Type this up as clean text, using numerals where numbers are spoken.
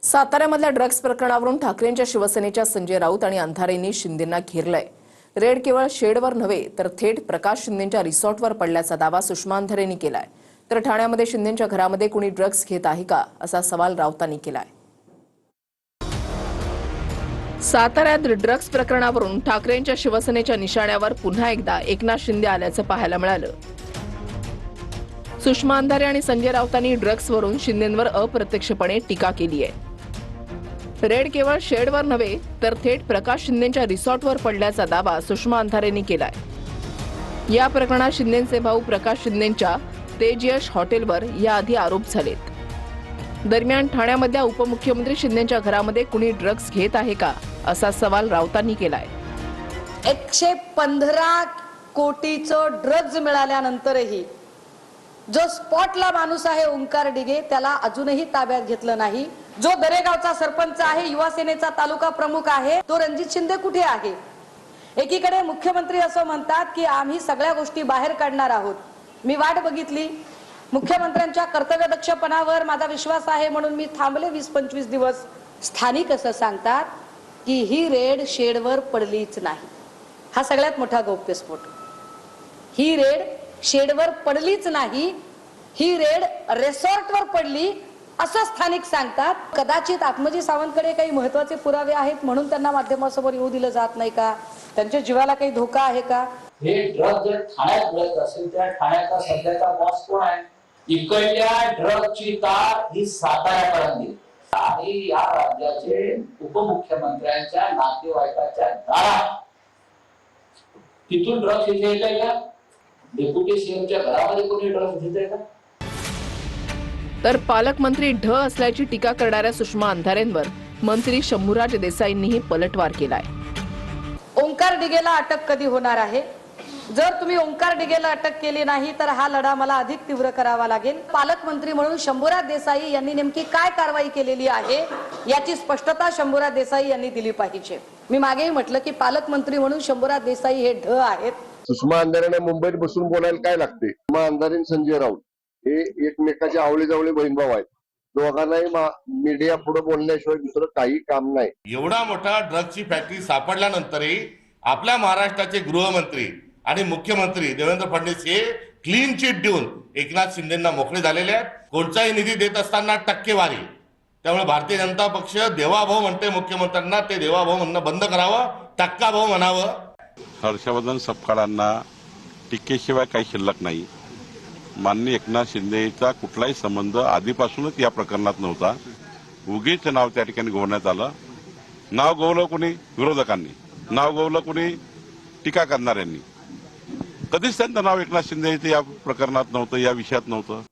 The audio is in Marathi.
साताऱ्यामधल्या ड्रग्ज प्रकरणावरून ठाकरेंच्या शिवसेनेच्या संजय राऊत आणि अंधारेंनी शिंदेंना घेरलंय। रेड केवळ शेडवर नव्हे तर थेट प्रकाश शिंदेंच्या रिसॉर्टवर पडल्याचा दावा सुषमा अंधारेंनी केलाय। तर ठाण्यामध्ये शिंदेंच्या घरामध्ये कुणी ड्रग्ज घेत आहे का असा सवाल राऊतांनी केलाय। साताऱ्यात ड्रग्ज प्रकरणावरून ठाकरेंच्या शिवसेनेच्या निशाण्यावर पुन्हा एकदा एकनाथ शिंदे आल्याचं पाहायला मिळालं। सुषमा अंधारे आणि संजय राऊतांनी ड्रग्जवरून शिंदेंवर अप्रत्यक्षपणे टीका केली आहे। रेड केवळ शेडवर नव्हे तर थेट प्रकाश शिंदेंच्या रिसॉर्टवर पडल्याचा दावा सुषमा अंधारेंनी केलाय। या प्रकरणात शिंदेंचे भाऊ प्रकाश शिंदेंच्या तेजयश हॉटेलवर याआधी आरोप झालेत। दरम्यान ठाण्यामधल्या उपमुख्यमंत्री शिंदेंच्या घरामध्ये कुणी ड्रग्ज घेत आहे का असा सवाल राऊतांनी केलाय। 115 कोटीचं ड्रग्ज मिळाल्यानंतरही जो स्पॉटला माणूस आहे ओंकार डिगे त्याला अजूनही ताब्यात घेतलं नाही। जो दरेगावचा सरपंच आहे, युवा सेनेचा तालुका प्रमुख आहे, तो रणजित शिंदे कुठे आहे? एकीकडे मुख्यमंत्री असं म्हणतात की आम्ही सगळ्या गोष्टी बाहेर काढणार आहोत। मी वाट बघितली, मुख्यमंत्र्यांच्या कर्तव्यदक्षपणावर माझा विश्वास आहे म्हणून मी थांबले 20-25 दिवस। स्थानिक असं सांगतात की ही रेड शेडवर पडलीच नाही। हा सगळ्यात मोठा गौप्यस्फोट। ही रेड शेडवर पडलीच नाही, ही रेड रिसॉर्टवर पडली असं स्थानिक सांगतात। कदाचित आत्मजी सावंतकडे काही महत्त्वाचे पुरावे आहेत म्हणून त्यांना माध्यमासमोर येऊ दिलं जात नाही का? त्यांच्या जीवाला काही धोका आहे का? हे ड्रग जर ठाण्यात मिळत असेल त्या ठाण्याचा सध्याचा बॉस कोण आहे? इकडल्या ड्रगची तार ही साताऱ्यापर्यंत गेली आणि या राज्याचे उपमुख्यमंत्र्यांच्या नातेवाईकाच्या दारात तिथून ड्रग्ज इथे येते का? डेप्युटी सीएमच्या घरामध्ये कोणी ड्रग्ज घेते का? तर पालकमंत्री ढ असल्याची टीका करणाऱ्या सुषमा अंधारेंवर मंत्री शंभूराज देसाईंनीही पलटवार केलाय। ओंकार डिगेला अटक कधी होणार आहे? जर तुम्ही ओंकार डिगेला अटक केली नाही तर हा लढा मला अधिक तीव्र करावा लागेल। पालकमंत्री म्हणून शंभूराज देसाई यांनी नेमकी काय कारवाई केलेली आहे याची स्पष्टता शंभूराज देसाई यांनी दिली पाहिजे। मी मागेही म्हटलं की पालकमंत्री म्हणून शंभूराज देसाई हे ढ आहेत। सुषमा अंधारेंना मुंबईत बसून बोलायला काय लागते? सुषमा अंधारे आणि संजय राऊत हे एकमेकाचे आवळे जवळे बहीण भाऊ आहेत। दोघांनाही मीडिया पुढे बोलण्याशिवाय दुसरं काही काम नाही। एवढा मोठा ड्रग्जची फॅक्टरी सापडल्यानंतरही आपल्या महाराष्ट्राचे गृहमंत्री आणि मुख्यमंत्री देवेंद्र फडणवीस हे क्लीन चिट देऊन एकनाथ शिंदेंना मोकळे झालेले आहेत। कोणताही निधी देत असताना टक्केवारी। त्यामुळे भारतीय जनता पक्ष देवाभाऊ म्हणते मुख्यमंत्र्यांना, ते देवाभाऊ म्हणणं बंद करावं, टक्का भाऊ म्हणावं। हर्षवर्धन सपकाळांना टीकेशिवाय काही शिल्लक नाही। माननीय एकनाथ शिंदेचा कुठलाही संबंध आधीपासूनच या प्रकरणात नव्हता। उगीच नाव त्या ठिकाणी गोवण्यात आलं। नाव गोवलं कोणी? विरोधकांनी। नाव गोवलं कोणी? टीका करणाऱ्यांनी। कधीच त्यांचं नाव एकनाथ शिंदे या प्रकरणात नव्हतं, या विषयात नव्हतं।